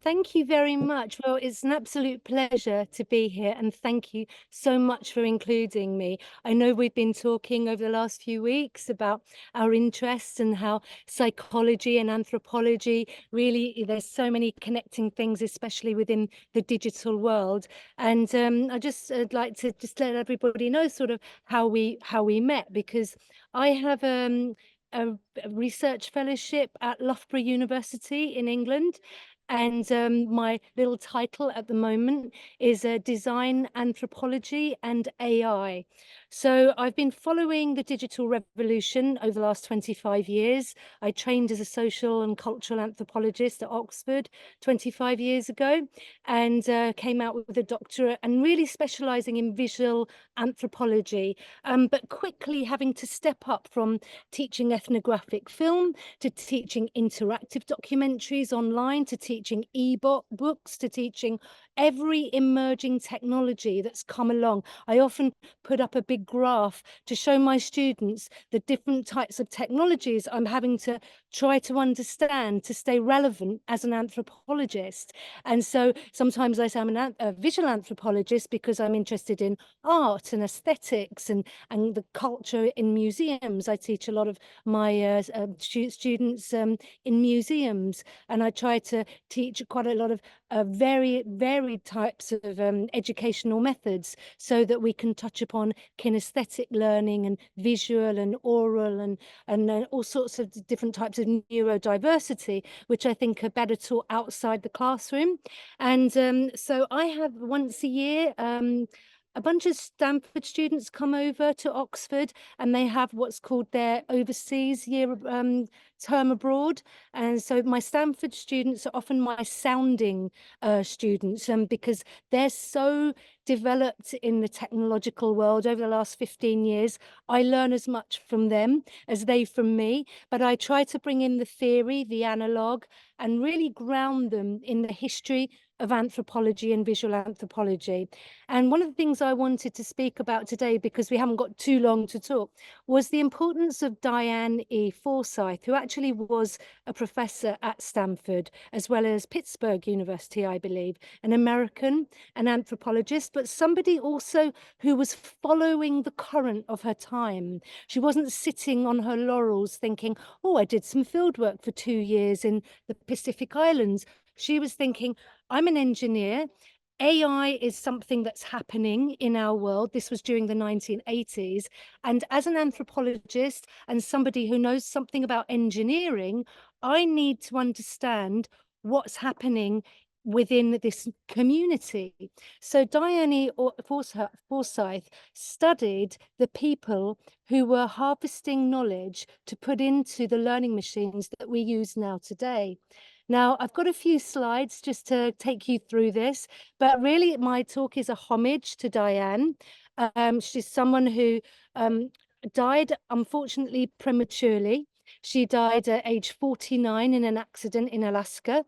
Thank you very much. Well, it's an absolute pleasure to be here, and thank you so much for including me. I know we've been talking over the last few weeks about our interests and how psychology and anthropology really, there's so many connecting things, especially within the digital world. And I just like to just let everybody know sort of how we met, because I have a research fellowship at Loughborough University in England. And my little title at the moment is Design, Anthropology and AI. So I've been following the digital revolution over the last 25 years. I trained as a social and cultural anthropologist at Oxford 25 years ago, and came out with a doctorate and really specializing in visual anthropology, but quickly having to step up from teaching ethnographic film to teaching interactive documentaries online, to teaching books, to teaching every emerging technology that's come along. I often put up a big graph to show my students the different types of technologies I'm having to try to understand to stay relevant as an anthropologist. And so sometimes I say I'm a visual anthropologist because I'm interested in art and aesthetics and the culture in museums. I teach a lot of my students in museums, and I try to teach quite a lot of very varied types of educational methods, so that we can touch upon kinesthetic learning and visual and oral and all sorts of different types of neurodiversity, which I think are better taught outside the classroom. And so I have once a year a bunch of Stanford students come over to Oxford, and they have what's called their overseas year term abroad. And so my Stanford students are often my sounding students, because they're so developed in the technological world over the last 15 years. I learn as much from them as they from me, but I try to bring in the theory, the analog, and really ground them in the history of anthropology and visual anthropology. And one of the things I wanted to speak about today, because we haven't got too long to talk, was the importance of Diane E. Forsythe, who actually was a professor at Stanford, as well as Pittsburgh University, I believe, an American, an anthropologist, but somebody also who was following the current of her time. She wasn't sitting on her laurels thinking, oh, I did some field work for 2 years in the Pacific Islands. She was thinking, I'm an engineer. AI is something that's happening in our world. This was during the 1980s. And as an anthropologist and somebody who knows something about engineering, I need to understand what's happening within this community. So Diane Forsythe studied the people who were harvesting knowledge to put into the learning machines that we use now today. Now, I've got a few slides just to take you through this, but really my talk is a homage to Diane. She's someone who died, unfortunately, prematurely. She died at age 49 in an accident in Alaska.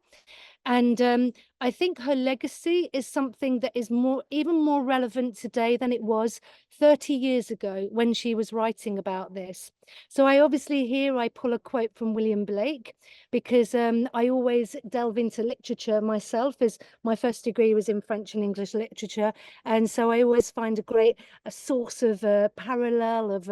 And I think her legacy is something that is even more relevant today than it was 30 years ago when she was writing about this. So I pull a quote from William Blake, because I always delve into literature myself, as my first degree was in French and English literature. And so I always find a source of parallel, of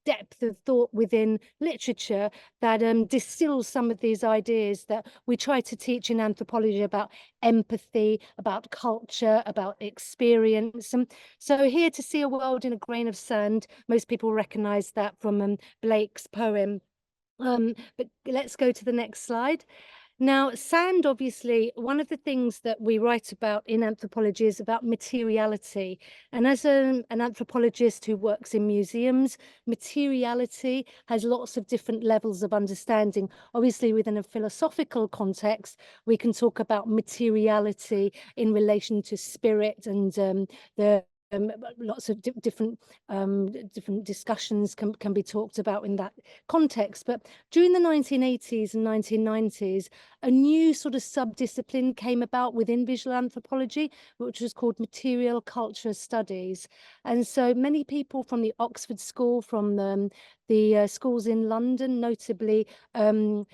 depth of thought within literature that distills some of these ideas that we try to teach in anthropology about empathy, about culture, about experience. And so Here to See a World in a Grain of Sand, most people recognize that from Blake's poem. But let's go to the next slide. Now, sand, obviously, one of the things that we write about in anthropology is about materiality. And as an anthropologist who works in museums, materiality has lots of different levels of understanding. Obviously, within a philosophical context, we can talk about materiality in relation to spirit, and the lots of different discussions can be talked about in that context. But during the 1980s and 1990s, a new sort of subdiscipline came about within visual anthropology, which was called material culture studies. And so many people from the Oxford School, from the schools in London, notably the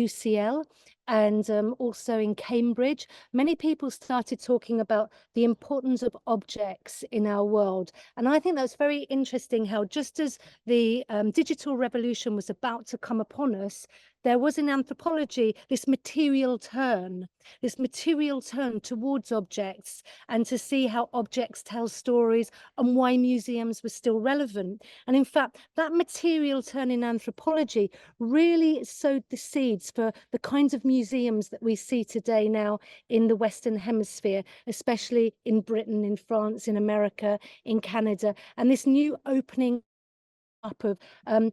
UCL, and also in Cambridge, many people started talking about the importance of objects in our world. And I think that's very interesting how just as the digital revolution was about to come upon us, there was in anthropology this material turn towards objects, and to see how objects tell stories and why museums were still relevant. And in fact, that material turn in anthropology really sowed the seeds for the kinds of museums that we see today now in the Western Hemisphere, especially in Britain, in France, in America, in Canada, and this new opening up of a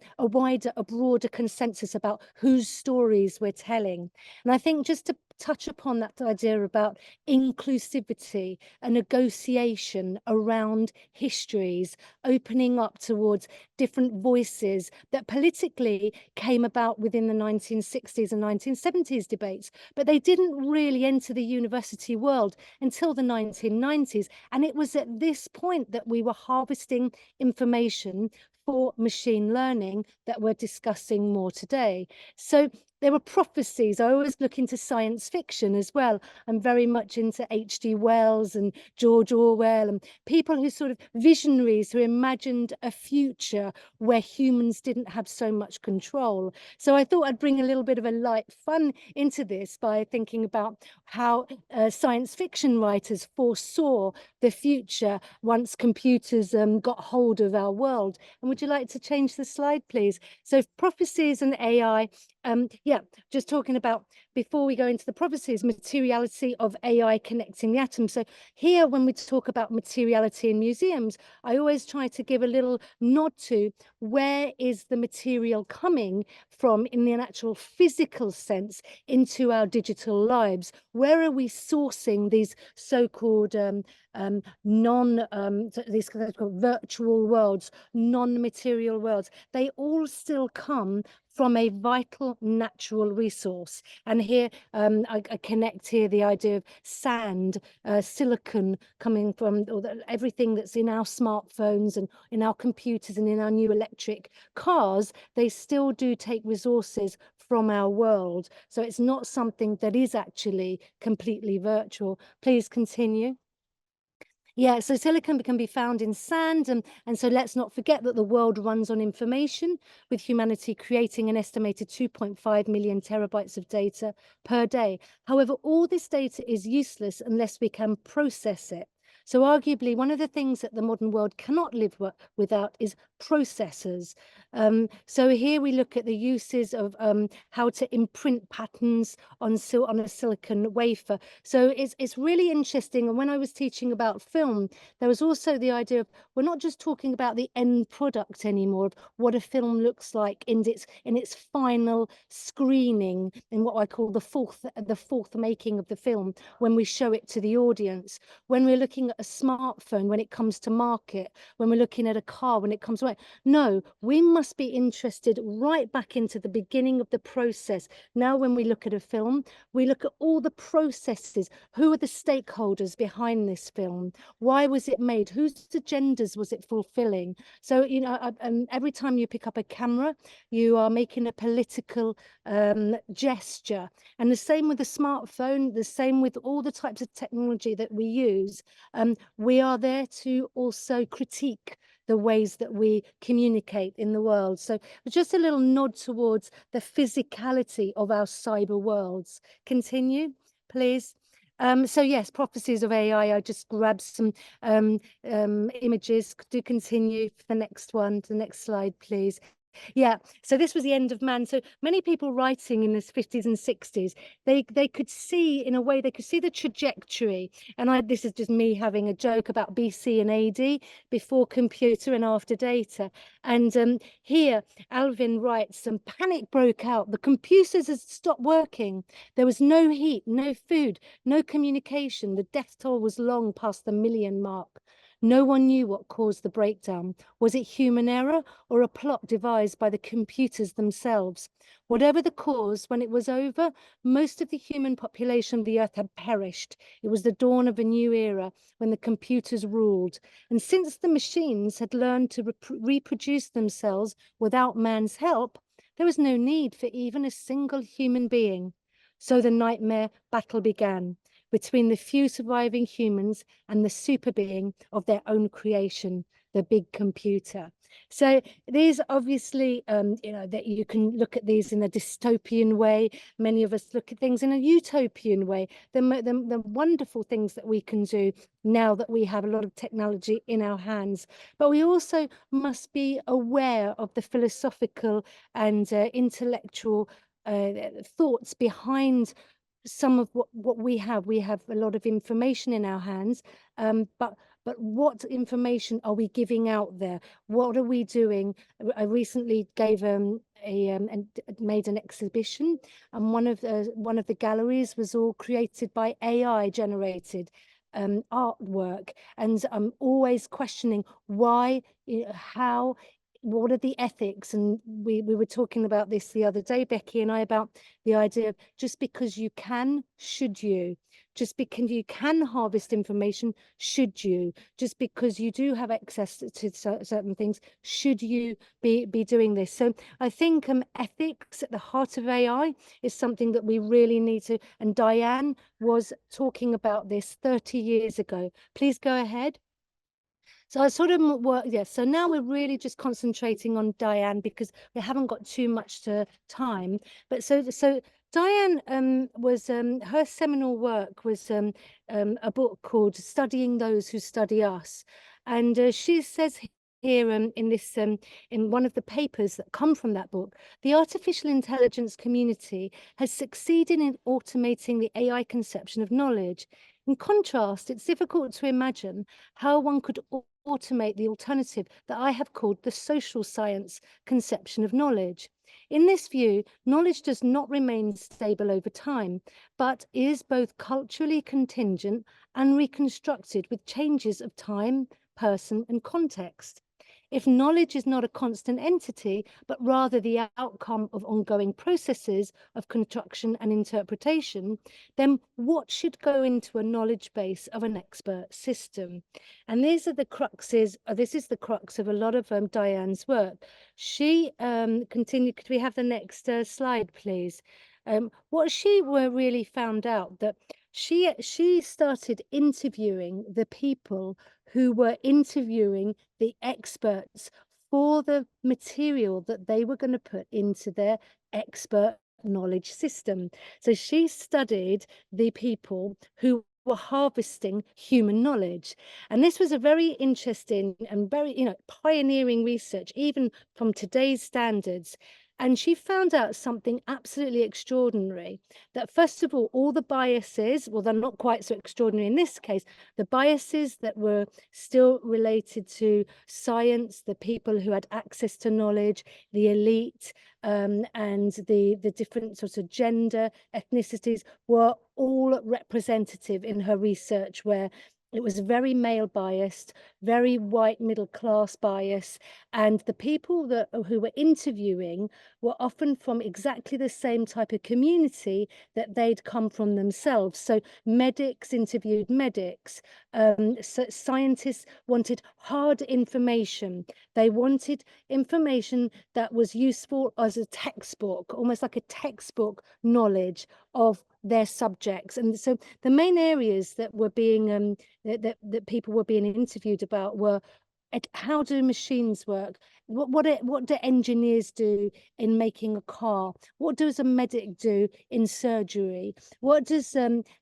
broader consensus about whose stories we're telling. And I think just to touch upon that idea about inclusivity, a negotiation around histories, opening up towards different voices that politically came about within the 1960s and 1970s debates, but they didn't really enter the university world until the 1990s. And it was at this point that we were harvesting information for machine learning that we're discussing more today. So there were prophecies. I always look into science fiction as well. I'm very much into H.G. Wells and George Orwell, and people who sort of visionaries who imagined a future where humans didn't have so much control. So I thought I'd bring a little bit of a light fun into this by thinking about how science fiction writers foresaw the future once computers got hold of our world. And would you like to change the slide, please? So prophecies and AI, yeah, just talking about, before we go into the prophecies, materiality of AI connecting the atom. So here, when we talk about materiality in museums, I always try to give a little nod to where is the material coming from in the actual physical sense into our digital lives. Where are we sourcing these so-called these virtual worlds, non-material worlds? They all still come from a vital natural resource. And here I connect here the idea of sand, silicon, coming from everything that's in our smartphones and in our computers and in our new electric cars. They still do take resources from our world. So it's not something that is actually completely virtual. Please continue. Yeah, so silicon can be found in sand, and so let's not forget that the world runs on information, with humanity creating an estimated 2.5 million terabytes of data per day. However, all this data is useless unless we can process it. So arguably, one of the things that the modern world cannot live without is processors. So here we look at the uses of how to imprint patterns on a silicon wafer. So it's really interesting. And when I was teaching about film, there was also the idea of, we're not just talking about the end product anymore, of what a film looks like in its final screening, in what I call the fourth making of the film, when we show it to the audience, when we're looking at a smartphone, when it comes to market, when we're looking at a car, when it comes to it. No, we must be interested right back into the beginning of the process. Now, when we look at a film, we look at all the processes. Who are the stakeholders behind this film? Why was it made? Whose agendas was it fulfilling? So, you know, every time you pick up a camera, you are making a political gesture. And the same with the smartphone, the same with all the types of technology that we use. We are there to also critique the ways that we communicate in the world. So just a little nod towards the physicality of our cyber worlds. Continue, please. So yes, prophecies of AI. I just grabbed some images. Do continue for the next one, the next slide, please. Yeah, so this was the end of man. So many people writing in the 50s and 60s, they could see, in a way, they could see the trajectory. And this is just me having a joke about BC and AD, before computer and after data. And here, Alvin writes, panic broke out. The computers had stopped working. There was no heat, no food, no communication. The death toll was long past the million mark. No one knew what caused the breakdown. Was it human error or a plot devised by the computers themselves? Whatever the cause, when it was over, most of the human population of the Earth had perished. It was the dawn of a new era when the computers ruled. And since the machines had learned to reproduce themselves without man's help, there was no need for even a single human being. So the nightmare battle began between the few surviving humans and the super being of their own creation, the big computer. So these obviously, that you can look at these in a dystopian way. Many of us look at things in a utopian way. The wonderful things that we can do now that we have a lot of technology in our hands. But we also must be aware of the philosophical and intellectual thoughts behind some of what we have. We have a lot of information in our hands, but what information are we giving out there? What are we doing? I recently gave and made an exhibition, and one of the galleries was all created by AI generated artwork, and I'm always questioning why, how, what are the ethics? And we were talking about this the other day, Becky and I, about the idea of just because you can, should you? Just because you can harvest information, should you? Just because you do have access to certain things, should you be doing this? So I think ethics at the heart of AI is something that we really need to, and Diane was talking about this 30 years ago. Please go ahead. So I sort of work, yeah. So now we're really just concentrating on Diane because we haven't got too much time. But so Diane was her seminal work was a book called Studying Those Who Study Us, and she says here in this in one of the papers that come from that book, the artificial intelligence community has succeeded in automating the AI conception of knowledge. In contrast, it's difficult to imagine how one could automate the alternative that I have called the social science conception of knowledge. In this view, knowledge does not remain stable over time, but is both culturally contingent and reconstructed with changes of time, person, and context. If knowledge is not a constant entity, but rather the outcome of ongoing processes of construction and interpretation, then what should go into a knowledge base of an expert system? And these are the cruxes, this is the crux of a lot of Diane's work. She continued, could we have the next slide, please? What she really found out that she started interviewing the people who were interviewing the experts for the material that they were going to put into their expert knowledge system. So she studied the people who were harvesting human knowledge. And this was a very interesting and very, pioneering research, even from today's standards. And she found out something absolutely extraordinary, that first of all the biases, well, they're not quite so extraordinary in this case, the biases that were still related to science, the people who had access to knowledge, the elite, and the different sorts of gender, ethnicities were all representative in her research, where it was very male biased, very white middle class bias, and the people who were interviewing were often from exactly the same type of community that they'd come from themselves. So medics interviewed medics, so scientists wanted hard information. They wanted information that was useful as a textbook, almost like a textbook knowledge of their subjects. And so the main areas that were being that people were being interviewed about were how do machines work? What do engineers do in making a car? What does a medic do in surgery? What does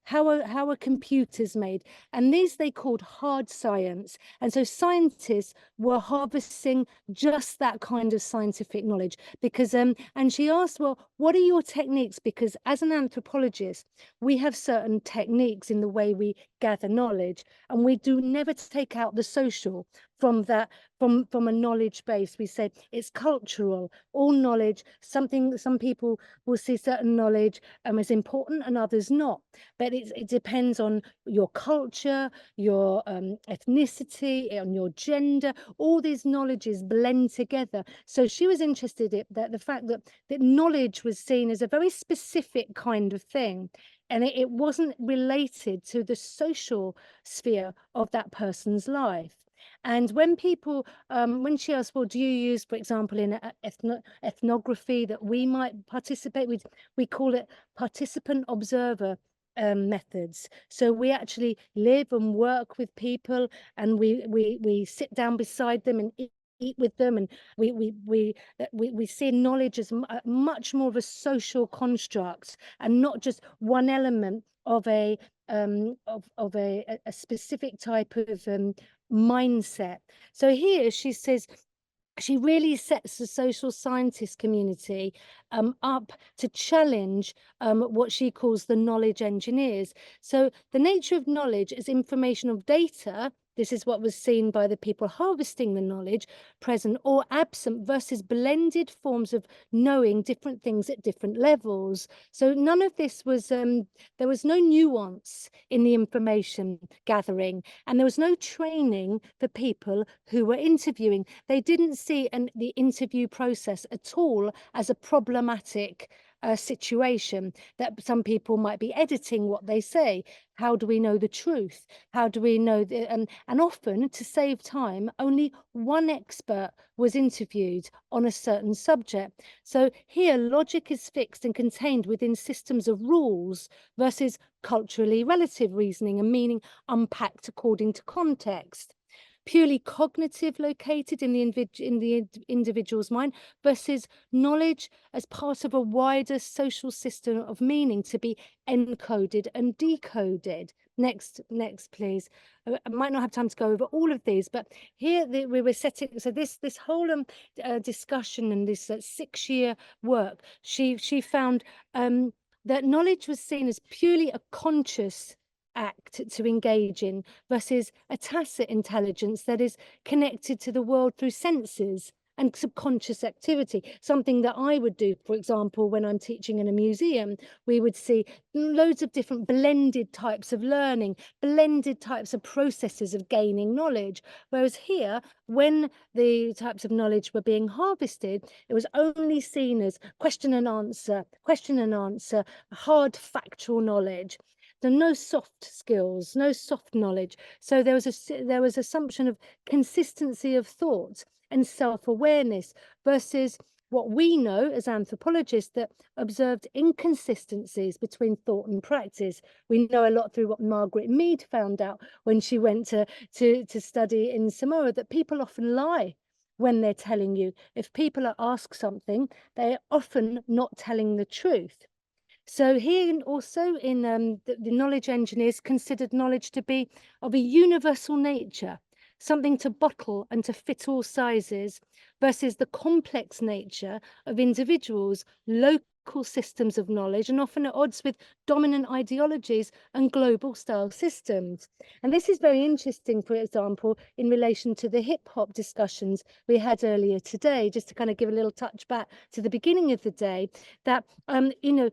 how are computers made? And these they called hard science. And so scientists were harvesting just that kind of scientific knowledge because and she asked, well, what are your techniques? Because as an anthropologist, we have certain techniques in the way we gather knowledge, and we do never take out the social from that, from a knowledge base. We say it's cultural, all knowledge, something, some people will see certain knowledge as important and others not, but it depends on your culture, your ethnicity, on your gender. All these knowledges blend together. So she was interested in that, the fact that knowledge was seen as a very specific kind of thing, and it wasn't related to the social sphere of that person's life. And when people, when she asked, well, do you use, for example, in ethnography that we might participate with, we call it participant observer methods. So we actually live and work with people, and we sit down beside them and eat with them, and we see knowledge as much more of a social construct, and not just one element of a specific type of mindset. So here she says she really sets the social scientist community up to challenge what she calls the knowledge engineers. So the nature of knowledge is information of data. This is what was seen by the people harvesting the knowledge, present or absent, versus blended forms of knowing different things at different levels. So none of this was, there was no nuance in the information gathering, and there was no training for people who were interviewing. They didn't see the interview process at all as a problematic situation, that some people might be editing what they say. How do we know the truth? How do we know and often, to save time, only one expert was interviewed on a certain subject. So here logic is fixed and contained within systems of rules versus culturally relative reasoning and meaning unpacked according to context. Purely cognitive, located in the individual's mind, versus knowledge as part of a wider social system of meaning to be encoded and decoded. Next, please. I might not have time to go over all of these, but here we were setting, so this whole discussion and this 6-year work, she found that knowledge was seen as purely a conscious act to engage in, versus a tacit intelligence that is connected to the world through senses and subconscious activity. Something that I would do, for example, when I'm teaching in a museum, we would see loads of different blended types of learning, blended types of processes of gaining knowledge. Whereas here, when the types of knowledge were being harvested, it was only seen as question and answer, hard factual knowledge. So no soft skills, no soft knowledge. So there was assumption of consistency of thought and self-awareness, versus what we know as anthropologists, that observed inconsistencies between thought and practice. We know a lot through what Margaret Mead found out when she went to study in Samoa, that people often lie when they're telling you. If people are asked something, they're often not telling the truth. So here also in the knowledge engineers considered knowledge to be of a universal nature, something to bottle and to fit all sizes, versus the complex nature of individuals, local systems of knowledge, and often at odds with dominant ideologies and global style systems. And this is very interesting, for example, in relation to the hip hop discussions we had earlier today, just to kind of give a little touch back to the beginning of the day, that, you know,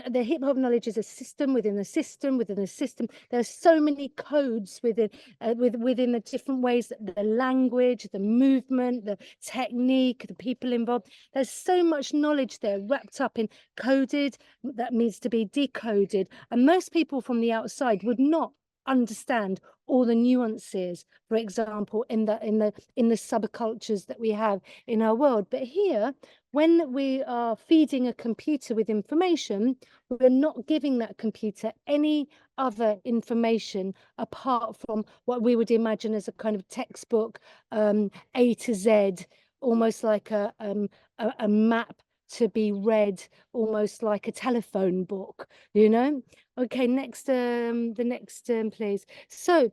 the hip hop knowledge is a system within a system within a system. There's so many codes within within the different ways, the language, the movement, the technique, the people involved. There's so much knowledge there wrapped up in coded that needs to be decoded, and most people from the outside would not understand all the nuances, for example, in the subcultures that we have in our world. But here, when we are feeding a computer with information, we're not giving that computer any other information apart from what we would imagine as a kind of textbook, A to Z, almost like a map to be read almost like a telephone book, you know? Okay, next, the next, please. So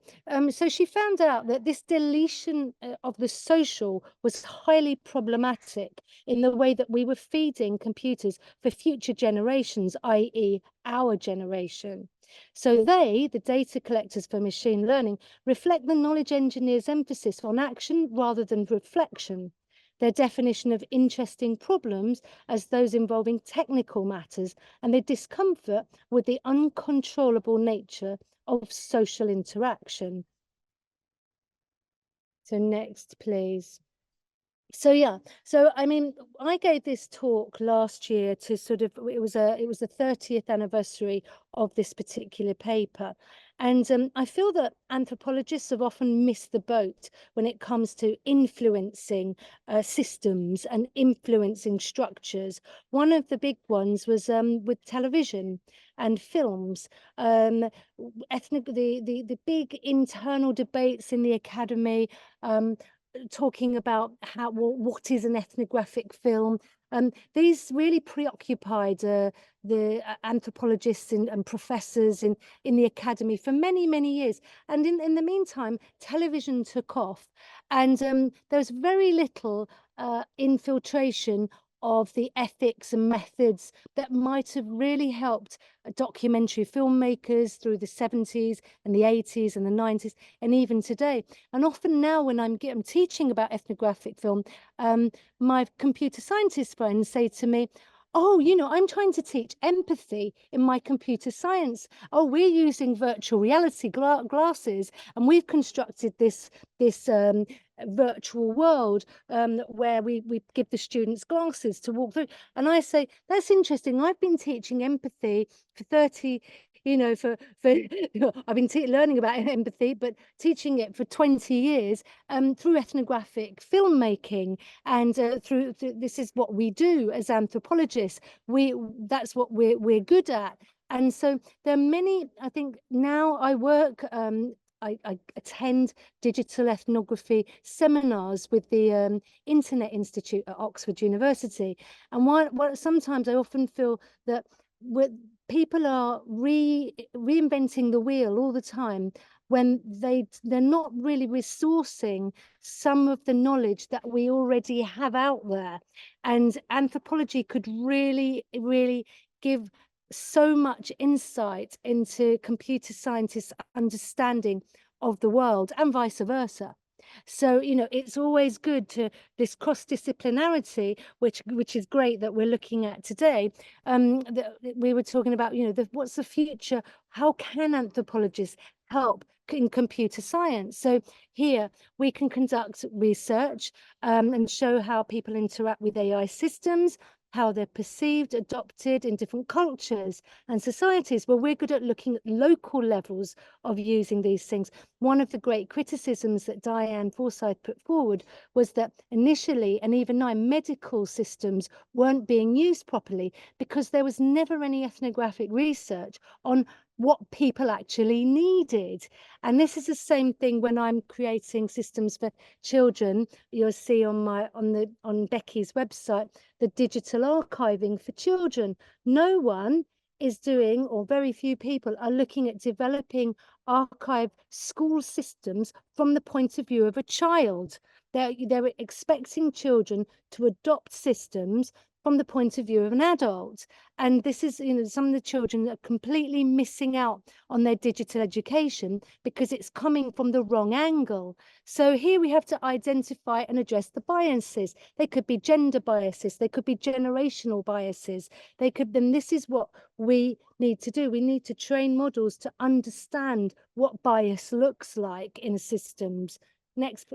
she found out that this deletion of the social was highly problematic in the way that we were feeding computers for future generations, i.e., our generation. So they, the data collectors for machine learning, reflect the knowledge engineers' emphasis on action rather than reflection. Their definition of interesting problems as those involving technical matters, and their discomfort with the uncontrollable nature of social interaction. So next, please. So yeah, so I mean, I gave this talk last year to sort of, it was the 30th anniversary of this particular paper. And I feel that anthropologists have often missed the boat when it comes to influencing systems and influencing structures. One of the big ones was with television and films. The big internal debates in the academy, talking about what is an ethnographic film. These really preoccupied the anthropologists and professors in the academy for many, many years. And in the meantime, television took off, and there was very little infiltration of the ethics and methods that might have really helped documentary filmmakers through the 70s and the 80s and the 90s and even today. And often now when I'm teaching about ethnographic film, my computer scientist friends say to me, oh, you know, I'm trying to teach empathy in my computer science. Oh, we're using virtual reality glasses, and we've constructed this virtual world where we give the students glasses to walk through. And I say, that's interesting. I've been teaching empathy for 30, you know, for I've been learning about empathy, but teaching it for 20 years through ethnographic filmmaking, and through this is what we do as anthropologists. That's what we're good at. And so there are many, I think now I work, I attend digital ethnography seminars with the Internet Institute at Oxford University. And what sometimes I often feel that people are reinventing the wheel all the time when they're not really resourcing some of the knowledge that we already have out there. And anthropology could really, really give so much insight into computer scientists' understanding of the world and vice versa. So, you know, it's always good to this cross-disciplinarity, which is great that we're looking at today. We were talking about, you know, what's the future? How can anthropologists help in computer science? So here we can conduct research and show how people interact with AI systems, how they're perceived, adopted in different cultures and societies. Well, we're good at looking at local levels of using these things. One of the great criticisms that Diane Forsythe put forward was that initially, and even now, medical systems weren't being used properly because there was never any ethnographic research on what people actually needed. And this is the same thing when I'm creating systems for children. You'll see on Becky's website the digital archiving for children. No one is doing, or very few people are looking at developing archive school systems from the point of view of a child. They're expecting children to adopt systems from the point of view of an adult. And this is, you know, some of the children are completely missing out on their digital education because it's coming from the wrong angle. So here we have to identify and address the biases. They could be gender biases, they could be generational biases, they could, then this is what we need to do. We need to train models to understand what bias looks like in systems. Next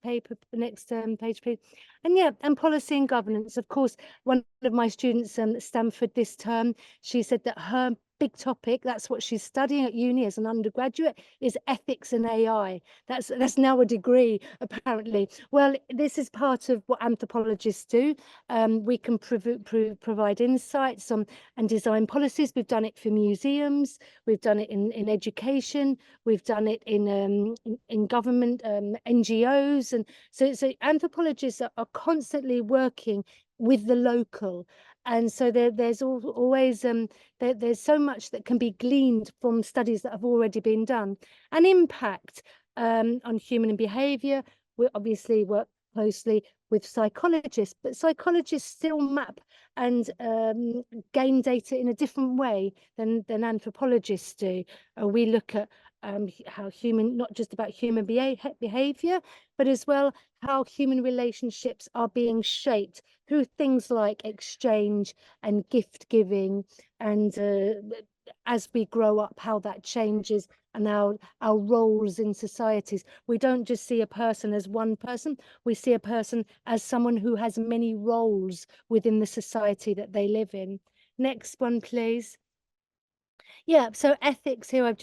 paper, next page, please. And yeah, and policy and governance. Of course, one of my students at Stanford this term, she said that her big topic, that's what she's studying at uni as an undergraduate, is ethics and AI. That's now a degree, apparently. Well, this is part of what anthropologists do. We can provide insights on and design policies. We've done it for museums, we've done it in education, we've done it in government, NGOs. And so anthropologists are constantly working with the local. And so there's always there's so much that can be gleaned from studies that have already been done. An impact on human behavior. We obviously work closely with psychologists, but psychologists still map and gain data in a different way than anthropologists do. We look at how human, not just about human behavior, but as well how human relationships are being shaped through things like exchange and gift giving, and as we grow up, how that changes, and our roles in societies. We don't just see a person as one person, we see a person as someone who has many roles within the society that they live in. Next one, please. Yeah, so ethics here, I've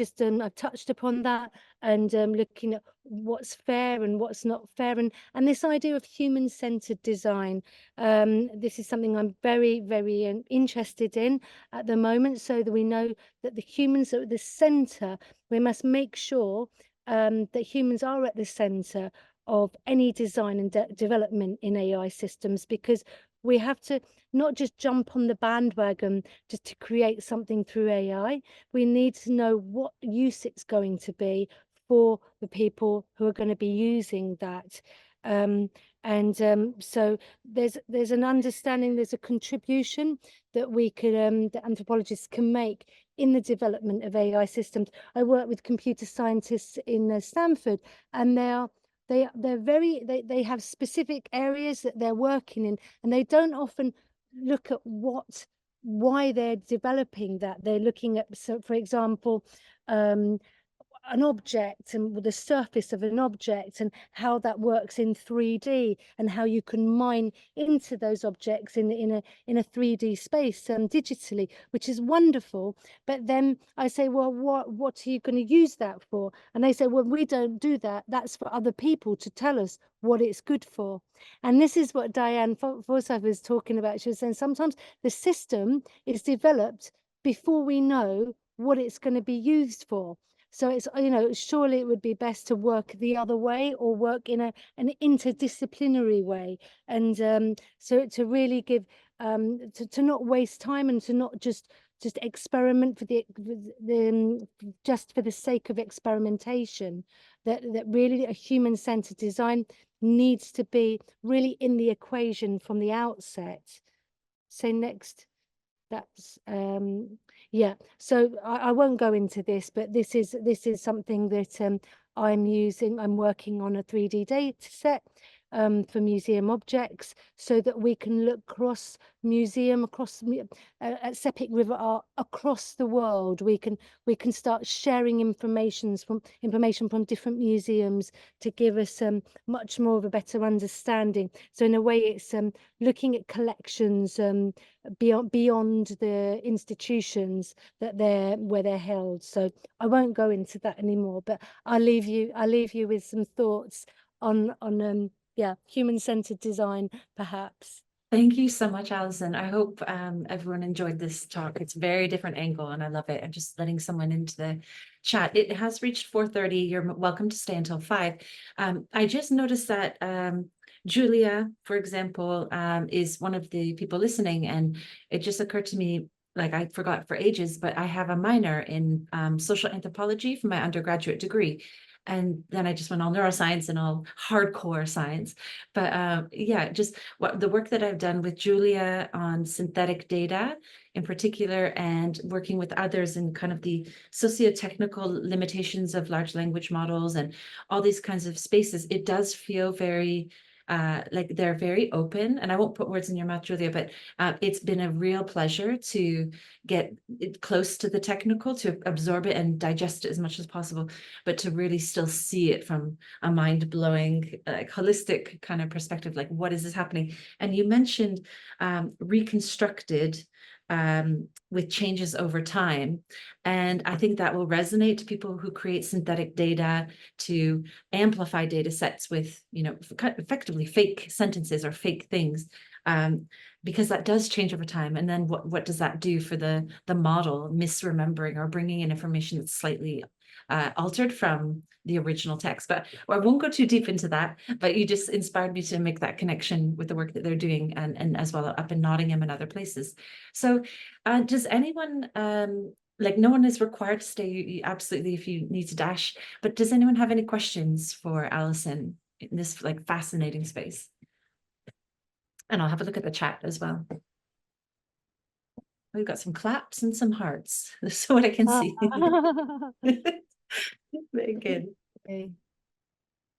touched upon that, and looking at what's fair and what's not fair, and this idea of human-centered design. This is something I'm very, very interested in at the moment, so that we know that the humans are at the center. We must make sure that humans are at the center of any design and development in AI systems, because we have to not just jump on the bandwagon just to create something through AI. We need to know what use it's going to be for the people who are going to be using that. So there's an understanding, there's a contribution that we could that anthropologists can make in the development of AI systems. I work with computer scientists in Stanford, and they have specific areas that they're working in, and they don't often look at why they're developing that. They're looking at, so for example, an object and the surface of an object and how that works in 3D, and how you can mine into those objects in a 3D space digitally, which is wonderful. But then I say, well, what are you going to use that for? And they say, well, we don't do that. That's for other people to tell us what it's good for. And this is what Diane Forsythe was talking about. She was saying sometimes the system is developed before we know what it's going to be used for. So it's, surely it would be best to work the other way, or work in an interdisciplinary way. And so to really give, to not waste time, and to not just experiment for just for the sake of experimentation. That really a human-centered design needs to be really in the equation from the outset. So next, that's yeah, so I won't go into this, but this is something that I'm working on a 3D data set for museum objects, so that we can look across at Sepik River Art across the world. We can start sharing information from different museums to give us much more of a better understanding. So in a way, it's looking at collections beyond the institutions where they're held. So I won't go into that anymore, but I'll leave you with some thoughts on yeah, human-centered design, perhaps. Thank you so much, Alison. I hope everyone enjoyed this talk. It's a very different angle, and I love it. I'm just letting someone into the chat. It has reached 4:30. You're welcome to stay until 5. I just noticed that Julia, for example, is one of the people listening, and it just occurred to me, like I forgot for ages, but I have a minor in social anthropology for my undergraduate degree. And then I just went all neuroscience and all hardcore science. But yeah, just the work that I've done with Julia on synthetic data in particular, and working with others in kind of the socio-technical limitations of large language models and all these kinds of spaces, it does feel very like they're very open. And I won't put words in your mouth, Julia, but it's been a real pleasure to get it close to the technical, to absorb it and digest it as much as possible, but to really still see it from a mind-blowing, holistic kind of perspective, like what is this happening? And you mentioned reconstructed with changes over time. And I think that will resonate to people who create synthetic data to amplify data sets with, effectively fake sentences or fake things. because that does change over time. And then what does that do for the model misremembering or bringing in information that's slightly altered from the original text? But I won't go too deep into that, but you just inspired me to make that connection with the work that they're doing, and as well up in Nottingham and other places. So does anyone, like, no one is required to stay, absolutely, if you need to dash, but does anyone have any questions for Alison in this like fascinating space? And I'll have a look at the chat as well. We've got some claps and some hearts. That's what I can see. Very good. Okay.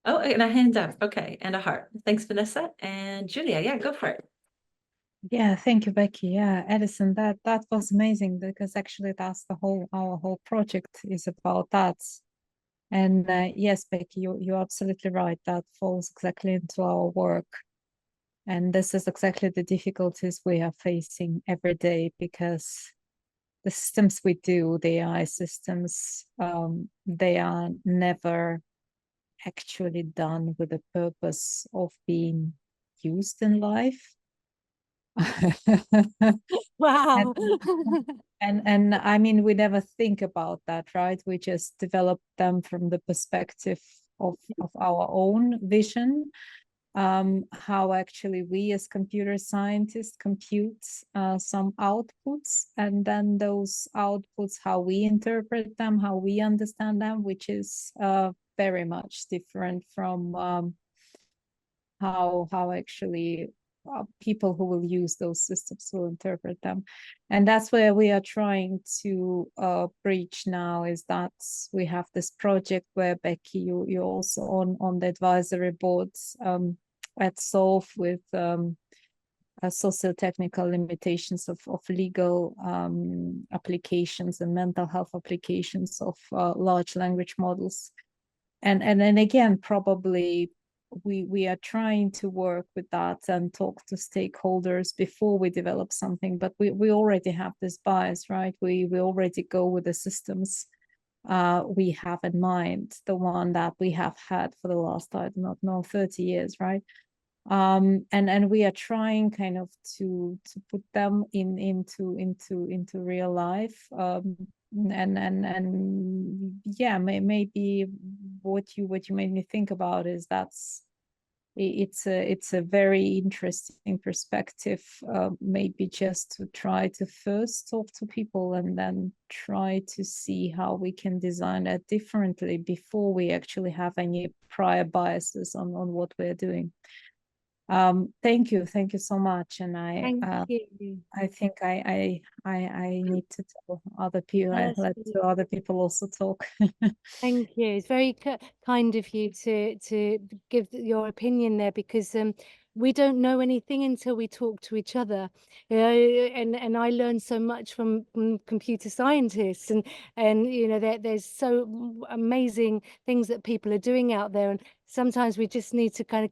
Oh, and a hand up. Okay, and a heart. Thanks, Vanessa. And Julia, yeah, go for it. Yeah, thank you, Becky. Yeah, Alison, that was amazing, because actually that's our whole project is about that. And yes, Becky, you're absolutely right. That falls exactly into our work. And this is exactly the difficulties we are facing every day, because the systems we do, the AI systems, they are never actually done with the purpose of being used in life. Wow. And I mean, we never think about that, right? We just develop them from the perspective of our own vision, how actually we as computer scientists compute some outputs, and then those outputs, how we interpret them, how we understand them, which is very much different from how actually people who will use those systems will interpret them. And that's where we are trying to breach now, is that we have this project where, Becky, you're also on the advisory boards at Solve, with socio-technical limitations of legal applications and mental health applications of large language models. And then again, probably we are trying to work with that and talk to stakeholders before we develop something, but we already have this bias, right? We already go with the systems we have in mind, the one that we have had for the last, I do not know, 30 years, right? And we are trying kind of to put them into real life. And yeah, maybe what you made me think about is it's a very interesting perspective, maybe just to try to first talk to people and then try to see how we can design it differently before we actually have any prior biases on what we're doing. Thank you so much. And Thank you. I think I need to tell other people. I let other people also talk. Thank you. It's very kind of you to give your opinion there, because we don't know anything until we talk to each other, you know. And I learned so much from computer scientists, and you know, there's so amazing things that people are doing out there, and sometimes we just need to kind of,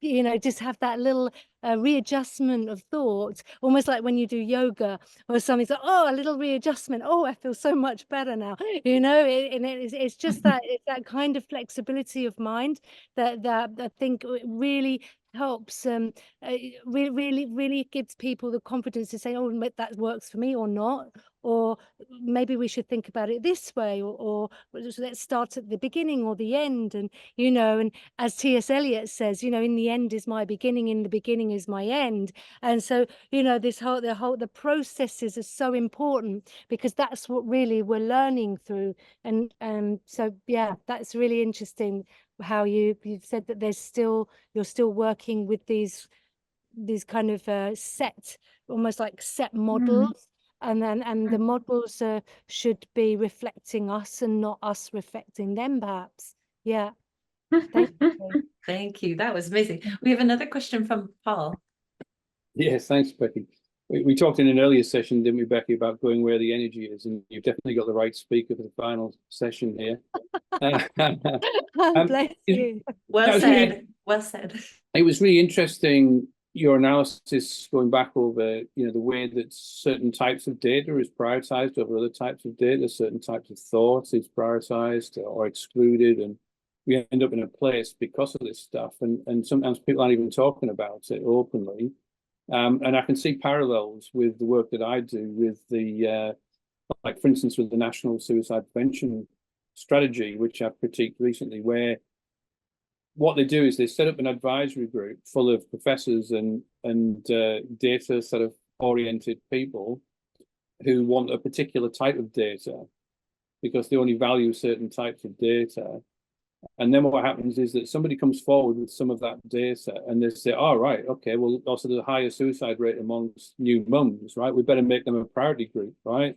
you know, just have that little readjustment of thought, almost like when you do yoga or something. So, oh, a little readjustment. Oh, I feel so much better now. You know, and it's just that, it's that kind of flexibility of mind that I think really helps. Really gives people the confidence to say, oh, that works for me, or not. Or maybe we should think about it this way, or let's start at the beginning or the end. And you know, and as T.S. Eliot says, you know, in the end is my beginning, in the beginning is my end. And so, you know, the processes are so important, because that's what really we're learning through. And so yeah, that's really interesting how you've said that you're still working with these kind of set, almost like set models. And the models should be reflecting us and not us reflecting them, perhaps. Yeah. Thank you. Thank you. That was amazing. We have another question from Paul. Yes, thanks, Becky. We talked in an earlier session, didn't we, Becky, about going where the energy is, and you've definitely got the right speaker for the final session here. Bless you. Well said. Well said. It was really interesting, your analysis going back over, you know, the way that certain types of data is prioritized over other types of data, certain types of thoughts is prioritized or excluded, and we end up in a place because of this stuff. And sometimes people aren't even talking about it openly. And I can see parallels with the work that I do with the, like, for instance, with the National Suicide Prevention Strategy, which I've critiqued recently, where what they do is they set up an advisory group full of professors and data sort of oriented people who want a particular type of data because they only value certain types of data. And then what happens is that somebody comes forward with some of that data and they say, all right, okay, well, also there's a higher suicide rate amongst new mums, right? We better make them a priority group, right?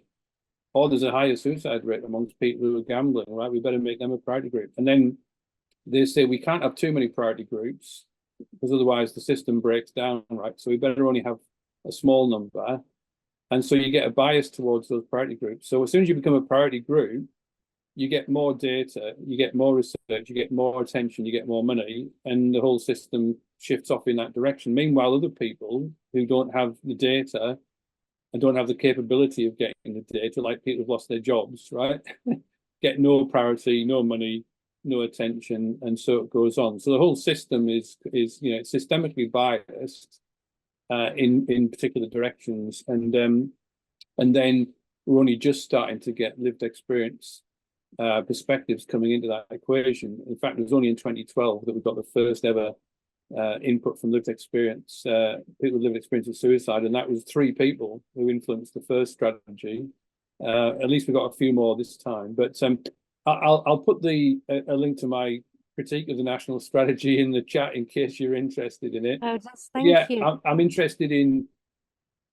Or there's a higher suicide rate amongst people who are gambling, right? We better make them a priority group. And then they say we can't have too many priority groups because otherwise the system breaks down, right? So we better only have a small number. And so you get a bias towards those priority groups. So as soon as you become a priority group, you get more data, you get more research, you get more attention, you get more money, and the whole system shifts off in that direction. Meanwhile, other people who don't have the data and don't have the capability of getting the data, like people who've lost their jobs, right, get no priority, no money, no attention, and so it goes on. So the whole system is it's systemically biased in particular directions, and then we're only just starting to get lived experience perspectives coming into that equation. In fact, it was only in 2012 that we got the first ever input from lived experience, people with lived experience of suicide, and that was 3 people who influenced the first strategy. At least we got a few more this time, but I'll put a link to my critique of the national strategy in the chat in case you're interested in it. Oh, thank you. I'm interested in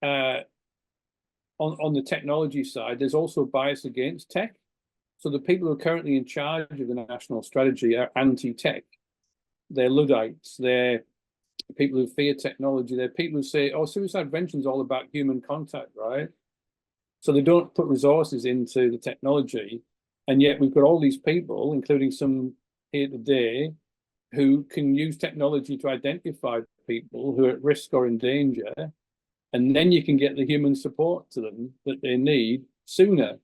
on the technology side. There's also bias against tech. So the people who are currently in charge of the national strategy are anti-tech. They're Luddites. They're people who fear technology. They're people who say, oh, suicide prevention is all about human contact, right? So they don't put resources into the technology. And yet we've got all these people, including some here today, who can use technology to identify people who are at risk or in danger. And then you can get the human support to them that they need sooner.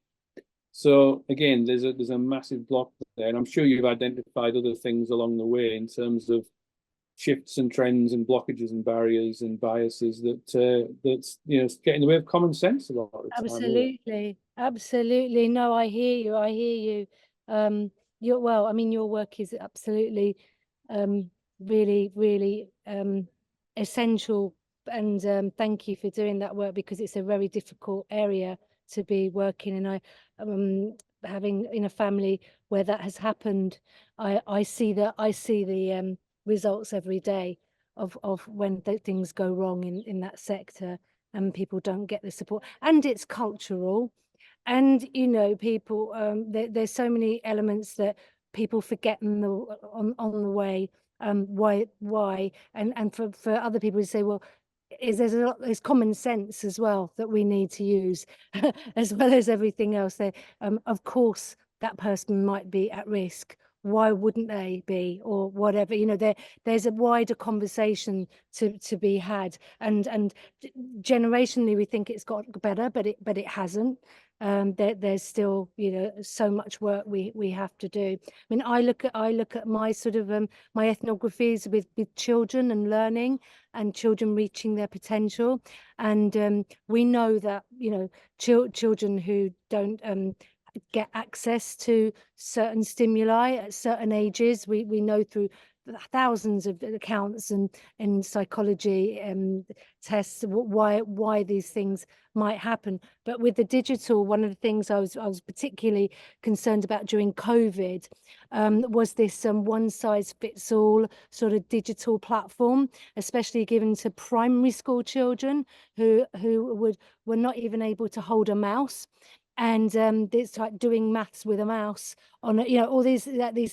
So again, there's a massive block there, and I'm sure you've identified other things along the way in terms of shifts and trends and blockages and barriers and biases that's get in the way of common sense a lot of the time. Absolutely. No, I hear you. Your work is absolutely really essential, and thank you for doing that work, because it's a very difficult area to be working in. I having in a family where that has happened, I see the results every day of when things go wrong in that sector and people don't get the support, and it's cultural, and people there's so many elements that people forget on the way, why and for other people to say, well, there's common sense as well that we need to use as well as everything else there. Of course that person might be at risk, why wouldn't they be, or whatever, there's a wider conversation to be had, and generationally we think it's got better, but it hasn't. There's still so much work we have to do. I mean, I look at my sort of my ethnographies with children and learning and children reaching their potential, and we know that children who don't get access to certain stimuli at certain ages, we know through thousands of accounts and in psychology tests why these things might happen. But with the digital, one of the things I was particularly concerned about during COVID was this one size fits all sort of digital platform, especially given to primary school children who were not even able to hold a mouse. And it's like doing maths with a mouse on all these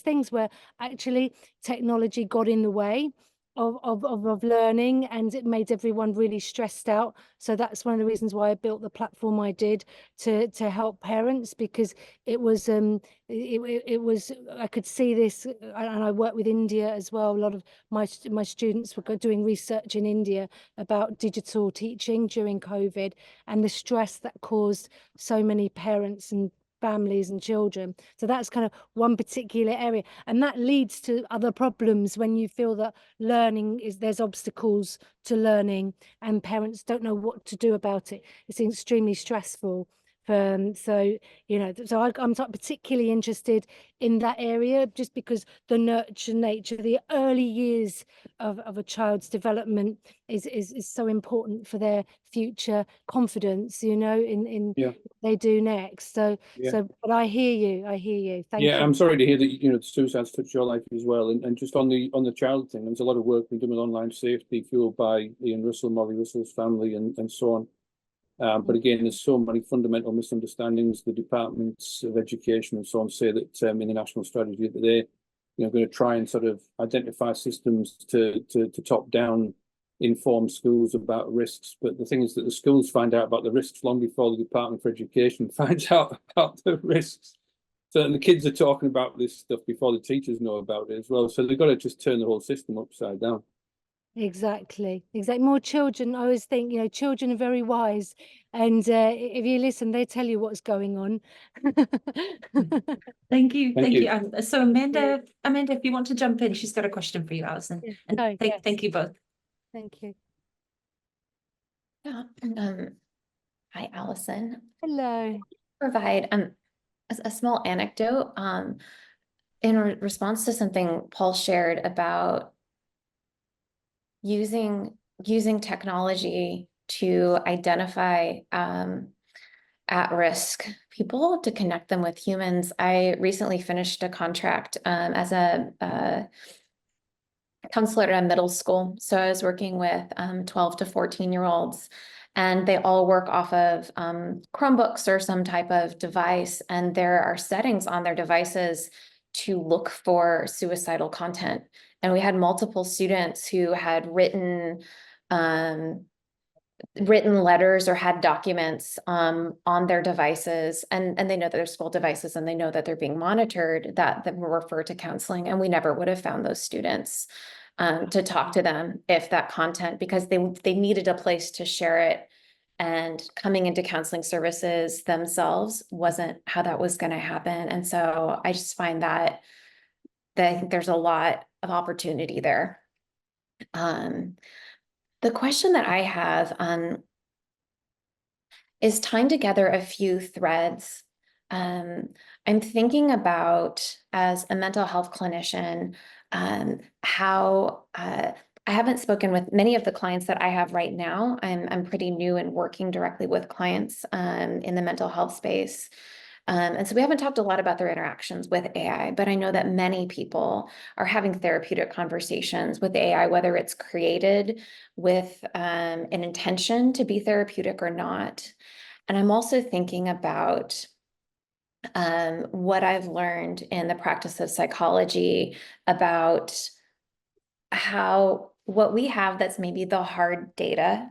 things where actually technology got in the way of learning, and it made everyone really stressed out. So that's one of the reasons why I built the platform I did to help parents, because it was I could see this, and I work with India as well. A lot of my students were doing research in India about digital teaching during COVID and the stress that caused so many parents and families and children. So that's kind of one particular area, and that leads to other problems when you feel that there's obstacles to learning and parents don't know what to do about it. It's extremely stressful. So I'm particularly interested in that area, just because the nurture nature, the early years of a child's development is so important for their future confidence, in Yeah. what they do next. So Yeah. but I hear you. Thank Yeah, you. I'm sorry to hear that, the suicide's touched your life as well. And just on the child thing, there's a lot of work being done with online safety fueled by Ian Russell, Molly Russell's family, and so on. But again, there's so many fundamental misunderstandings. The departments of education and so on say that in the national strategy that they're going to try and sort of identify systems to top down inform schools about risks. But the thing is that the schools find out about the risks long before the Department for Education finds out about the risks. So the kids are talking about this stuff before the teachers know about it as well. So they've got to just turn the whole system upside down. Exactly. More children. I always think, children are very wise, and if you listen, they tell you what's going on. Thank you. Thank you. So Amanda, if you want to jump in, she's got a question for you, Alison. Yeah. And Oh, yes. thank you both. Thank you. Yeah. Hi, Alison. Hello. Provide a small anecdote in response to something Paul shared about using technology to identify at-risk people, to connect them with humans. I recently finished a contract as a counselor at a middle school. So I was working with 12 to 14-year-olds, and they all work off of Chromebooks or some type of device. And there are settings on their devices to look for suicidal content. And we had multiple students who had written letters or had documents on their devices, and they know that they're school devices, and they know that they're being monitored, that were referred to counseling. And we never would have found those students to talk to them if that content, because they needed a place to share it, and coming into counseling services themselves wasn't how that was going to happen. And so I just find that I think there's a lot of opportunity there. The question that I have is tying together a few threads. I'm thinking about, as a mental health clinician, how I haven't spoken with many of the clients that I have right now. I'm pretty new and working directly with clients in the mental health space. And so we haven't talked a lot about their interactions with AI, but I know that many people are having therapeutic conversations with AI, whether it's created with an intention to be therapeutic or not. And I'm also thinking about what I've learned in the practice of psychology about how what we have that's maybe the hard data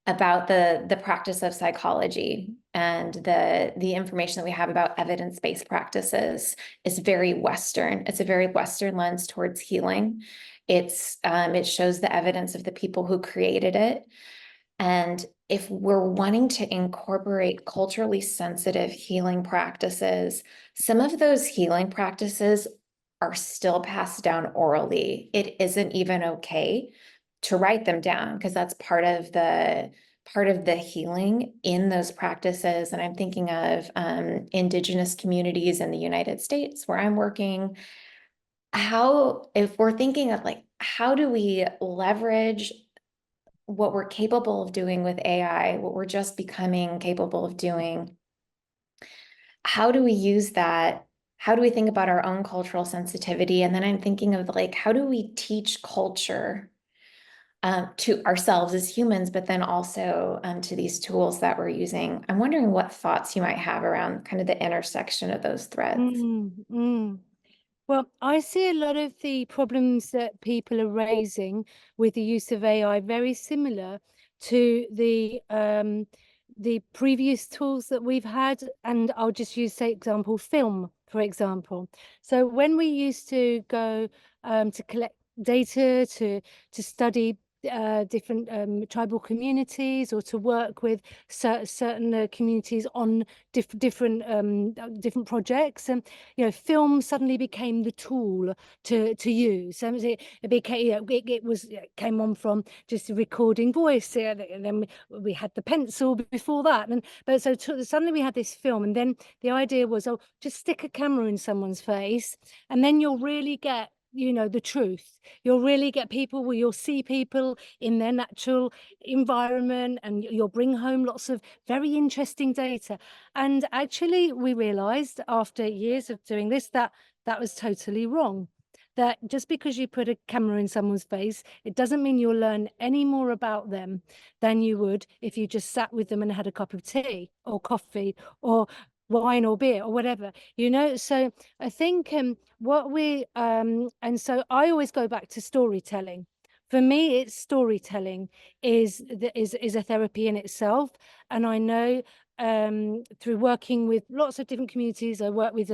about the practice of psychology, and the information that we have about evidence-based practices is very Western. It's a very Western lens towards healing. It shows the evidence of the people who created it. And if we're wanting to incorporate culturally sensitive healing practices, some of those healing practices are still passed down orally. It isn't even okay to write them down, because that's part of the healing in those practices. And I'm thinking of Indigenous communities in the United States where I'm working. If we're thinking of how do we leverage what we're capable of doing with AI, what we're just becoming capable of doing, how do we use that? How do we think about our own cultural sensitivity? And then I'm thinking of how do we teach culture to ourselves as humans, but then also to these tools that we're using? I'm wondering what thoughts you might have around kind of the intersection of those threads. Well, I see a lot of the problems that people are raising with the use of AI very similar to the previous tools that we've had. And I'll just use, say, example, film, for example. So when we used to go to collect data, to study different tribal communities, or to work with certain communities on different projects. And film suddenly became the tool to use. And it became, it came on from just recording voice, and then we had the pencil before that, but so suddenly we had this film, and then the idea was, oh, just stick a camera in someone's face, and then you'll really get the truth. You'll really get people, well, you'll see people in their natural environment, and you'll bring home lots of very interesting data. And actually, we realized after years of doing this that that was totally wrong. That just because you put a camera in someone's face, it doesn't mean you'll learn any more about them than you would if you just sat with them and had a cup of tea or coffee or wine or beer or whatever, So I think and so I always go back to storytelling. For me, it's storytelling is a therapy in itself. And I know through working with lots of different communities, I work with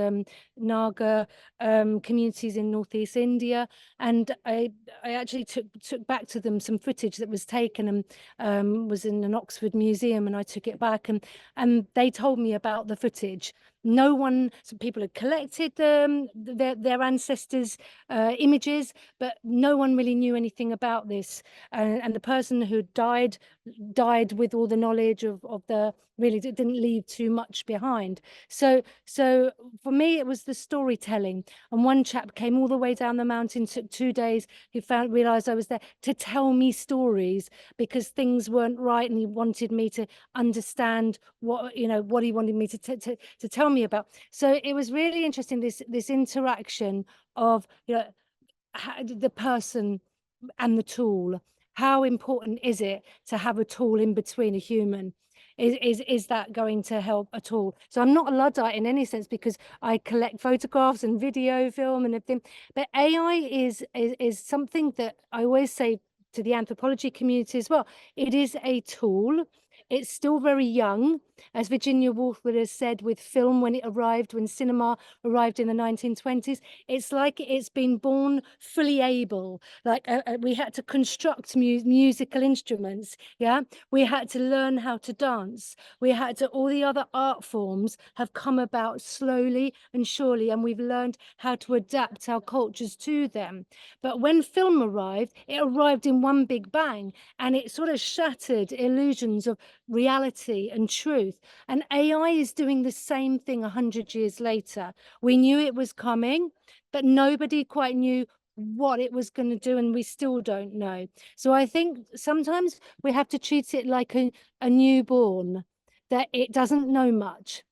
Naga communities in Northeast India, and I actually took back to them some footage that was taken and was in an Oxford museum, and I took it back, and they told me about the footage. Some people had collected their ancestors' images, but no one really knew anything about this. And the person who died with all the knowledge of the, really didn't leave too much behind. So for me, it was the storytelling. And one chap came all the way down the mountain, took 2 days. He realized I was there to tell me stories because things weren't right, and he wanted me to understand what he wanted me to tell me about. So it was really interesting, this interaction of the person and the tool. How important is it to have a tool in between a human? Is that going to help at all? So I'm not a Luddite in any sense, because I collect photographs and video film and everything. But AI is something that I always say to the anthropology community as well. It is a tool. It's still very young, as Virginia Woolf would have said with film when cinema arrived in the 1920s. It's like it's been born fully able. Like we had to construct musical instruments. Yeah, we had to learn how to dance. All the other art forms have come about slowly and surely, and we've learned how to adapt our cultures to them. But when film arrived, it arrived in one big bang, and it sort of shattered illusions of reality and truth. And AI is doing the same thing 100 years later. We knew it was coming, but nobody quite knew what it was going to do, and we still don't know. So I think sometimes we have to treat it like a newborn, that it doesn't know much.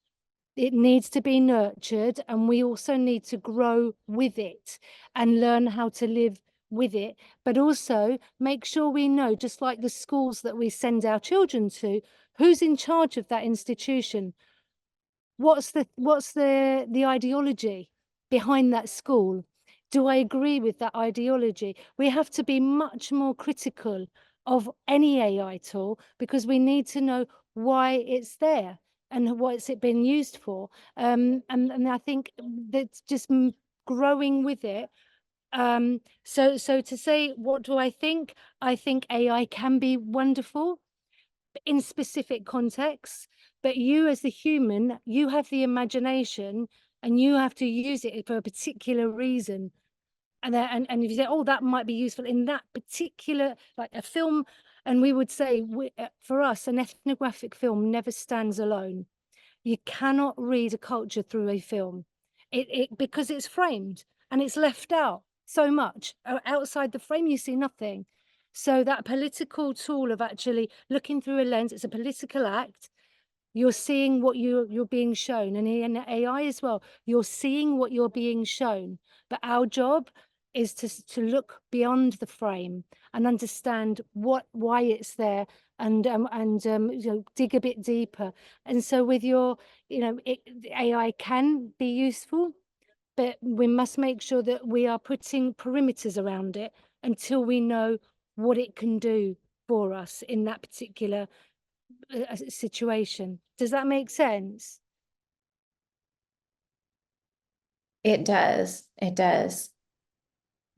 It needs to be nurtured, and we also need to grow with it and learn how to live with it, but also make sure we know, just like the schools that we send our children to, who's in charge of that institution. What's the ideology behind that school? Do I agree with that ideology? We have to be much more critical of any AI tool, because we need to know why it's there and what it's been used for. And I think that's just growing with it. So to say, what do I think? I think AI can be wonderful in specific contexts, but you as the human, you have the imagination, and you have to use it for a particular reason. And if you say, oh, that might be useful in that particular, like a film, and we would say, for us, an ethnographic film never stands alone. You cannot read a culture through a film, because it's framed and it's left out so much. Outside the frame, you see nothing. So that political tool of actually looking through a lens, it's a political act. You're seeing what you're being shown, and in AI as well, you're seeing what you're being shown. But our job is to look beyond the frame and understand why it's there, and dig a bit deeper. And so with your, AI can be useful, but we must make sure that we are putting perimeters around it until we know what it can do for us in that particular situation. Does that make sense? It does. It does.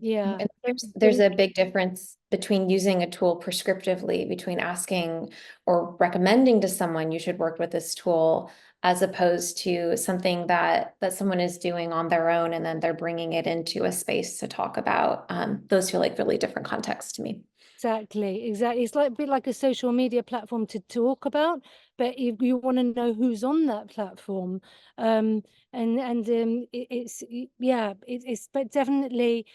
Yeah. And there's a big difference between using a tool prescriptively, between asking or recommending to someone you should work with this tool, as opposed to something that someone is doing on their own and then they're bringing it into a space to talk about. Those feel like really different contexts to me. Exactly. It's like a bit like a social media platform to talk about, but you want to know who's on that platform. It's but definitely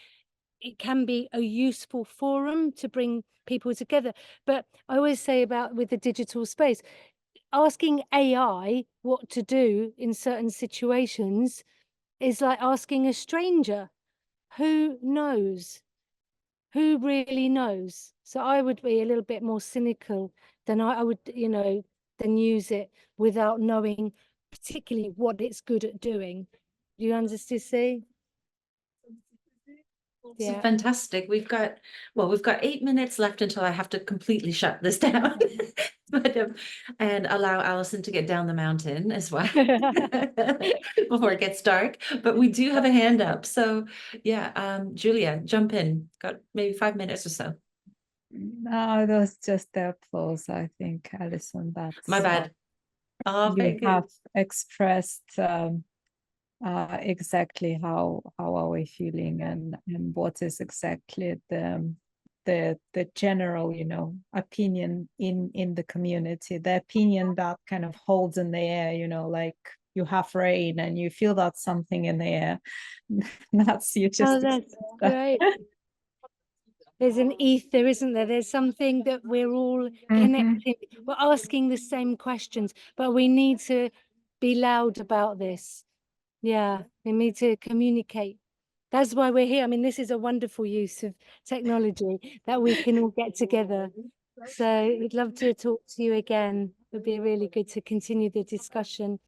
it can be a useful forum to bring people together. But I always say about with the digital space, asking AI what to do in certain situations is like asking a stranger. Who knows? Who really knows? So I would be a little bit more cynical than I would, than use it without knowing particularly what it's good at doing. Do you understand? See? So Yeah. fantastic. We've got 8 minutes left until I have to completely shut this down. But and allow Alison to get down the mountain as well before it gets dark. But we do have a hand up. So yeah, Julia, jump in. Got maybe 5 minutes or so. No, it was just the applause, I think, Alison. That's My bad. Oh, very you good. have expressed exactly how are we feeling and what is exactly the general opinion in the community, the opinion that kind of holds in the air, like you have rain and you feel that something in the air. That's you just Oh, that's great. There's an ether, isn't there? There's something that we're all connected. We're asking the same questions, but we need to be loud about this. Yeah, we need to communicate. That's why we're here. I mean, this is a wonderful use of technology that we can all get together. So we'd love to talk to you again. It'd be really good to continue the discussion.